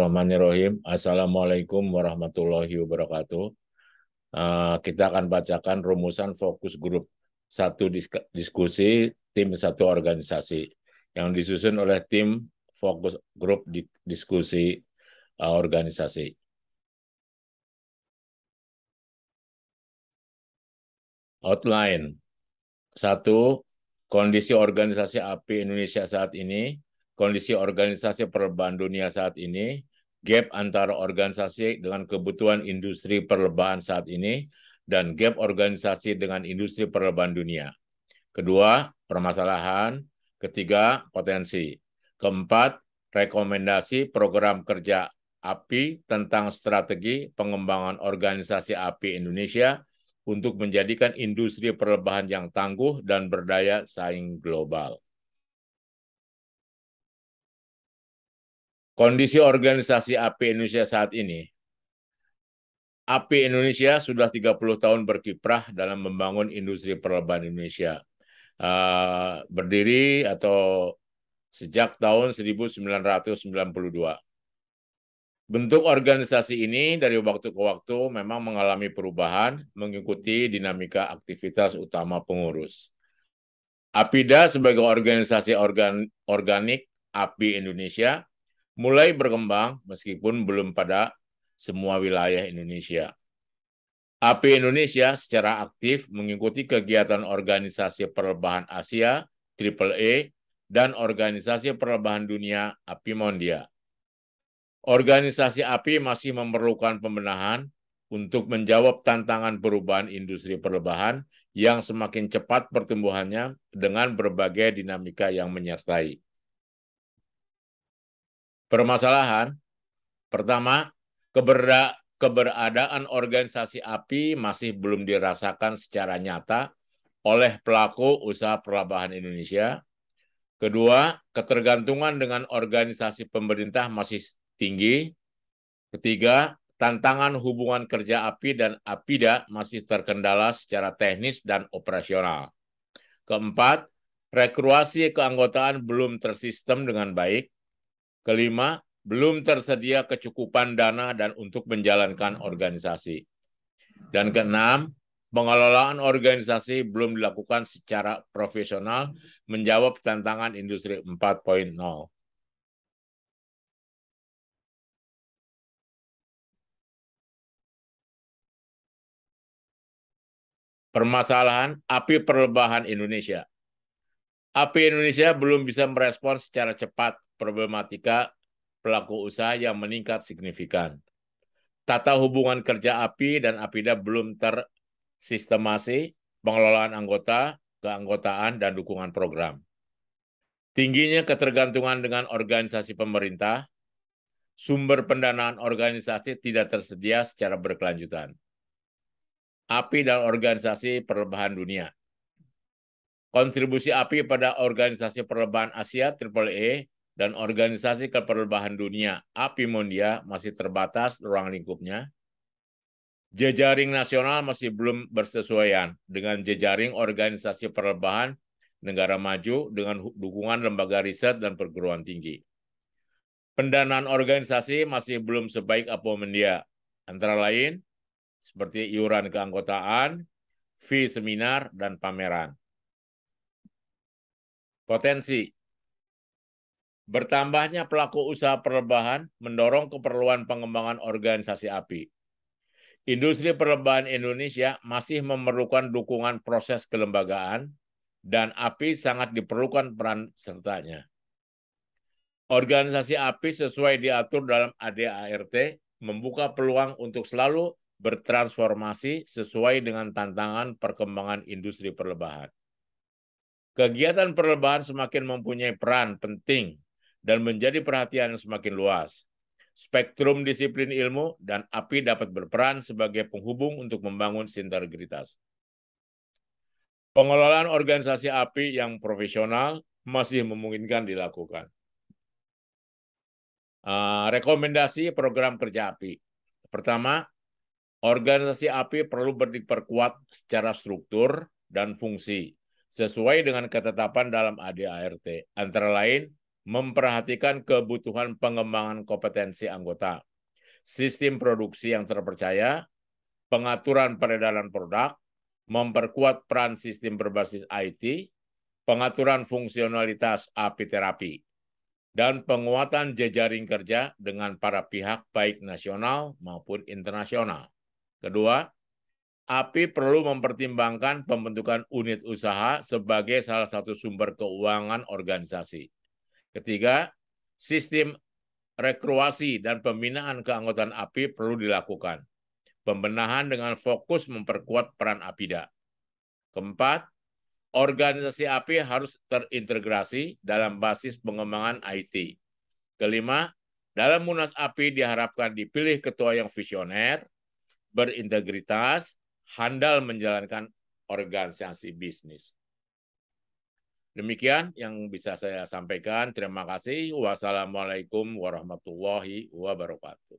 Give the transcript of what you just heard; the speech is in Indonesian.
Bismillahirrahmanirrahim. Assalamualaikum warahmatullahi wabarakatuh. Kita akan bacakan rumusan fokus grup satu diskusi tim satu organisasi yang disusun oleh tim fokus grup diskusi organisasi. Outline. 1. Kondisi organisasi API Indonesia saat ini, kondisi organisasi perlebahan dunia saat ini, gap antara organisasi dengan kebutuhan industri perlebahan saat ini, dan gap organisasi dengan industri perlebahan dunia. Kedua, permasalahan. Ketiga, potensi. Keempat, rekomendasi program kerja API tentang strategi pengembangan organisasi API Indonesia untuk menjadikan industri perlebahan yang tangguh dan berdaya saing global. Kondisi organisasi API Indonesia saat ini. API Indonesia sudah 30 tahun berkiprah dalam membangun industri perlebahan Indonesia. Berdiri atau sejak tahun 1992. Bentuk organisasi ini dari waktu ke waktu memang mengalami perubahan mengikuti dinamika aktivitas utama pengurus. APIDA sebagai organisasi organik API Indonesia mulai berkembang meskipun belum pada semua wilayah Indonesia. API Indonesia secara aktif mengikuti kegiatan Organisasi Perlebahan Asia, AAA, dan Organisasi Perlebahan Dunia, API Mondia. Organisasi API masih memerlukan pembenahan untuk menjawab tantangan perubahan industri perlebahan yang semakin cepat pertumbuhannya dengan berbagai dinamika yang menyertai. Permasalahan pertama, keberadaan organisasi API masih belum dirasakan secara nyata oleh pelaku usaha perlebahan Indonesia. Kedua, ketergantungan dengan organisasi pemerintah masih tinggi. Ketiga, tantangan hubungan kerja API dan APIDA masih terkendala secara teknis dan operasional. Keempat, rekruasi keanggotaan belum tersistem dengan baik. Kelima, belum tersedia kecukupan dana dan untuk menjalankan organisasi. Dan keenam, pengelolaan organisasi belum dilakukan secara profesional menjawab tantangan industri 4.0. Permasalahan API Perlebahan Indonesia. API Indonesia belum bisa merespon secara cepat problematika pelaku usaha yang meningkat signifikan. Tata hubungan kerja API dan APIDA belum tersistemasi, pengelolaan anggota, keanggotaan, dan dukungan program. Tingginya ketergantungan dengan organisasi pemerintah, sumber pendanaan organisasi tidak tersedia secara berkelanjutan. API dan organisasi perlebahan dunia. Kontribusi API pada organisasi perlebahan Asia AAA dan organisasi keperlebahan dunia API Mondia masih terbatas ruang lingkupnya. Jejaring nasional masih belum bersesuaian dengan jejaring organisasi perlebahan negara maju dengan dukungan lembaga riset dan perguruan tinggi. Pendanaan organisasi masih belum sebaik API Mondia, antara lain seperti iuran keanggotaan, fee seminar, dan pameran. Potensi. Bertambahnya pelaku usaha perlebahan mendorong keperluan pengembangan organisasi API. Industri perlebahan Indonesia masih memerlukan dukungan proses kelembagaan dan API sangat diperlukan peran sertanya. Organisasi API sesuai diatur dalam ADART membuka peluang untuk selalu bertransformasi sesuai dengan tantangan perkembangan industri perlebahan. Kegiatan perlebahan semakin mempunyai peran penting dan menjadi perhatian yang semakin luas. Spektrum disiplin ilmu dan API dapat berperan sebagai penghubung untuk membangun sinergitas. Pengelolaan organisasi API yang profesional masih memungkinkan dilakukan. Rekomendasi program kerja API. Pertama, organisasi API perlu diperkuat secara struktur dan fungsi sesuai dengan ketetapan dalam ADART, antara lain memperhatikan kebutuhan pengembangan kompetensi anggota, sistem produksi yang terpercaya, pengaturan peredaran produk, memperkuat peran sistem berbasis IT, pengaturan fungsionalitas apiterapi, dan penguatan jejaring kerja dengan para pihak baik nasional maupun internasional. Kedua, API perlu mempertimbangkan pembentukan unit usaha sebagai salah satu sumber keuangan organisasi. Ketiga, sistem rekruasi dan pembinaan keanggotaan API perlu dilakukan. Pembenahan dengan fokus memperkuat peran APIDA. Keempat, organisasi API harus terintegrasi dalam basis pengembangan IT. Kelima, dalam Munas API diharapkan dipilih ketua yang visioner, berintegritas, handal menjalankan organisasi bisnis. Demikian yang bisa saya sampaikan. Terima kasih. Wassalamualaikum warahmatullahi wabarakatuh.